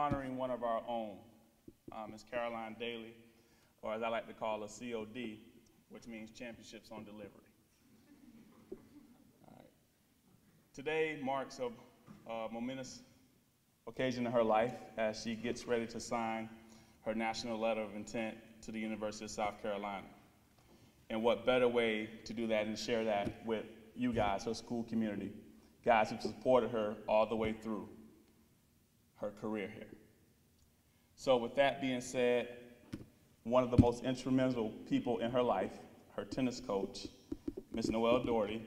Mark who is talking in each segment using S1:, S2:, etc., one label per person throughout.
S1: honoring one of our own, Ms. Caroline Dailey, or as I like to call her, COD, which means Championships on Delivery. All right. Today marks a momentous occasion in her life as she gets ready to sign her national letter of intent to the University of South Carolina. And what better way to do that and share that with you guys, her school community, guys who supported her all the way through her career here. So with that being said, one of the most instrumental people in her life, her tennis coach, Ms. Noelle Doherty,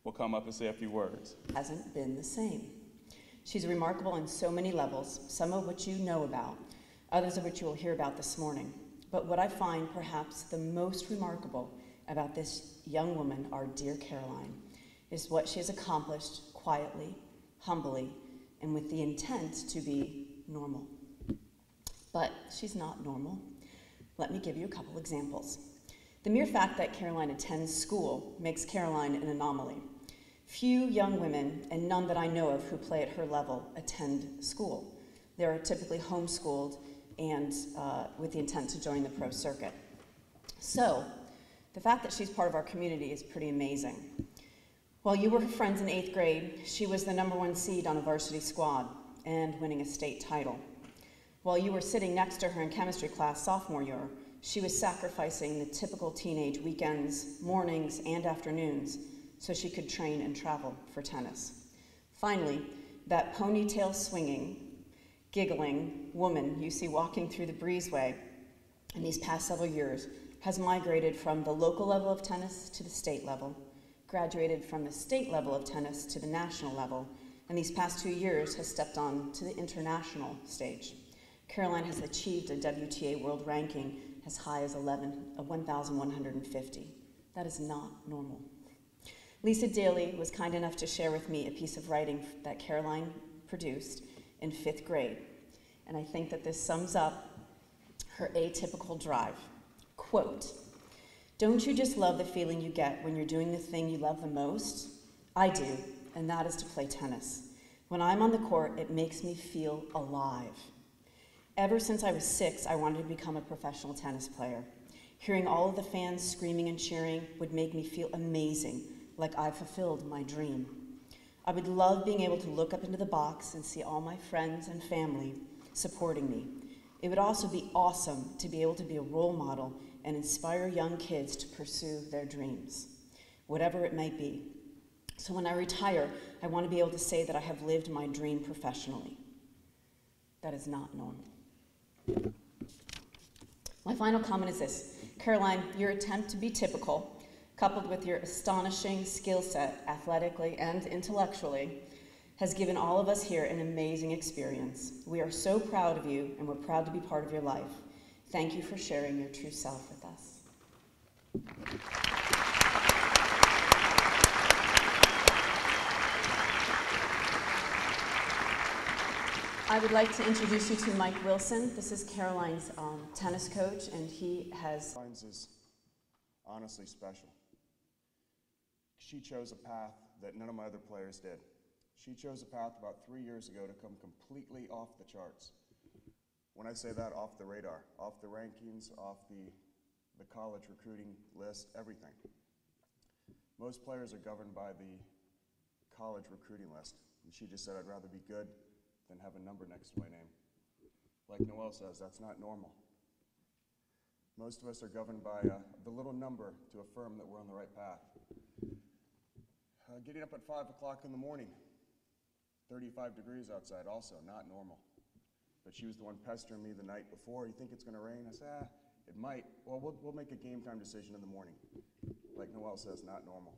S1: will come up and say a few words.
S2: Hasn't been the same. She's remarkable on so many levels, some of which you know about, others of which you will hear about this morning. But what I find perhaps the most remarkable about this young woman, our dear Caroline, is what she has accomplished quietly, humbly, and with the intent to be normal. But she's not normal. Let me give you a couple examples. The mere fact that Caroline attends school makes Caroline an anomaly. Few young women, and none that I know of who play at her level, attend school. They're typically homeschooled and with the intent to join the pro circuit. So, the fact that she's part of our community is pretty amazing. While you were her friends in 8th grade, she was the #1 seed on a varsity squad and winning a state title. While you were sitting next to her in chemistry class sophomore year, she was sacrificing the typical teenage weekends, mornings, and afternoons so she could train and travel for tennis. Finally, that ponytail swinging, giggling woman you see walking through the breezeway in these past several years has migrated from the local level of tennis to the state level, graduated from the state level of tennis to the national level, and these past 2 years has stepped on to the international stage. Caroline has achieved a WTA world ranking as high as 1,150. That is not normal. Lisa Dailey was kind enough to share with me a piece of writing that Caroline produced in 5th grade, and I think that this sums up her atypical drive. Quote, "Don't you just love the feeling you get when you're doing the thing you love the most? I do, and that is to play tennis. When I'm on the court, it makes me feel alive. Ever since I was 6, I wanted to become a professional tennis player. Hearing all of the fans screaming and cheering would make me feel amazing, like I fulfilled my dream. I would love being able to look up into the box and see all my friends and family supporting me. It would also be awesome to be able to be a role model and inspire young kids to pursue their dreams, whatever it might be. So when I retire, I want to be able to say that I have lived my dream professionally." That is not normal. My final comment is this. Caroline, your attempt to be typical, coupled with your astonishing skill set, athletically and intellectually, has given all of us here an amazing experience. We are so proud of you, and we're proud to be part of your life. Thank you for sharing your true self with us. I would like to introduce you to Mike Wilson. This is Caroline's tennis coach, and he has...
S3: Caroline's is honestly special. She chose a path that none of my other players did. She chose a path about 3 years ago to come completely off the charts. When I say that, off the radar, off the rankings, off the college recruiting list, everything. Most players are governed by the college recruiting list, and she just said, "I'd rather be good than have a number next to my name." Like Noelle says, that's not normal. Most of us are governed by the little number to affirm that we're on the right path. Getting up at 5 o'clock in the morning, 35 degrees outside, also not normal. But she was the one pestering me the night before. "You think it's going to rain?" I said, "It might." "Well, we'll make a game time decision in the morning." Like Noelle says, not normal.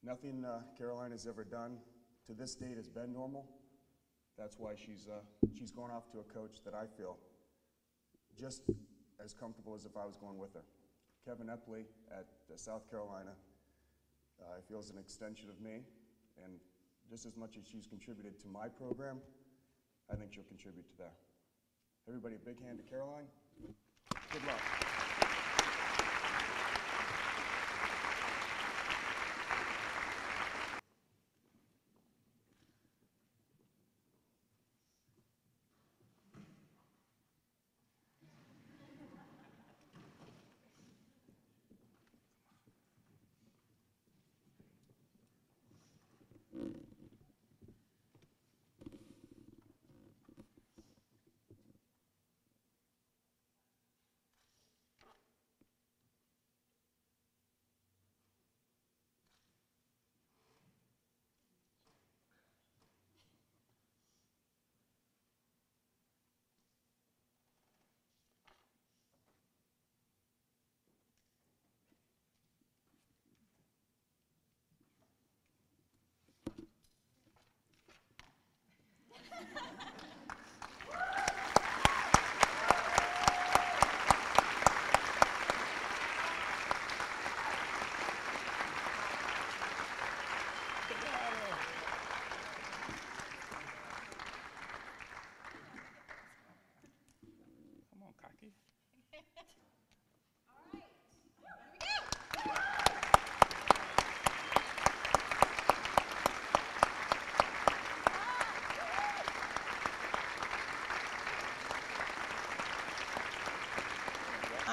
S3: Nothing Caroline has ever done to this date has been normal. That's why she's going off to a coach that I feel just as comfortable as if I was going with her. Kevin Epley at South Carolina, I feel is an extension of me, and just as much as she's contributed to my program, I think she'll contribute to that. Everybody, a big hand to Caroline. Good luck.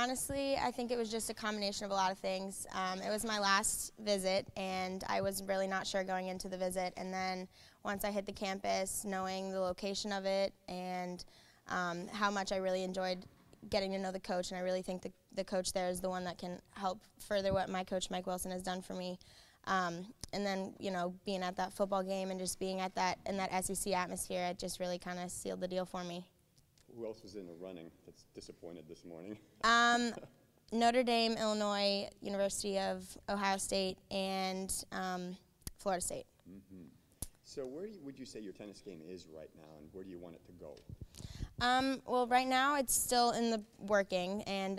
S4: Honestly, I think it was just a combination of a lot of things. It was my last visit, and I was really not sure going into the visit. And then once I hit the campus, knowing the location of it and how much I really enjoyed getting to know the coach, and I really think the coach there is the one that can help further what my coach Mike Wilson has done for me. And then, you know, being at that football game and just being at in that SEC atmosphere, it just really kind of sealed the deal for me.
S5: Who else was in the running that's disappointed this morning?
S4: Notre Dame, Illinois, University of Ohio State, and Florida State.
S5: Mm-hmm. So where would you say your tennis game is right now, and where do you want it to go?
S4: Well, right now it's still in the working, and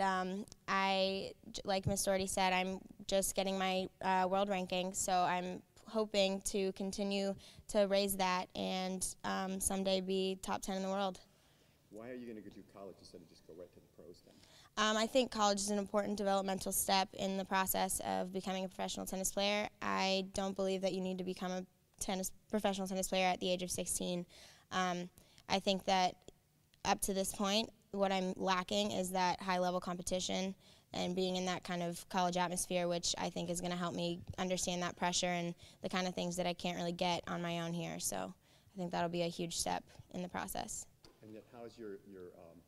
S4: like Ms. Doherty said, I'm just getting my world ranking, so I'm hoping to continue to raise that and someday be top 10 in the world.
S5: Why are you going to go to college instead of just go right to the pros then?
S4: I think college is an important developmental step in the process of becoming a professional tennis player. I don't believe that you need to become a professional tennis player at the age of 16. I think that up to this point, what I'm lacking is that high-level competition and being in that kind of college atmosphere, which I think is going to help me understand that pressure and the kind of things that I can't really get on my own here. So I think that'll be a huge step in the process.
S5: And yet, how has your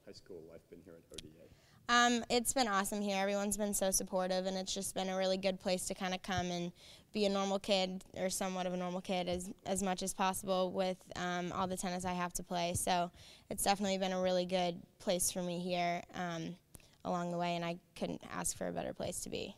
S5: high school life been here at ODA?
S4: It's been awesome here. Everyone's been so supportive, and it's just been a really good place to kind of come and be a normal kid, or somewhat of a normal kid, as much as possible with all the tennis I have to play. So it's definitely been a really good place for me here along the way, and I couldn't ask for a better place to be.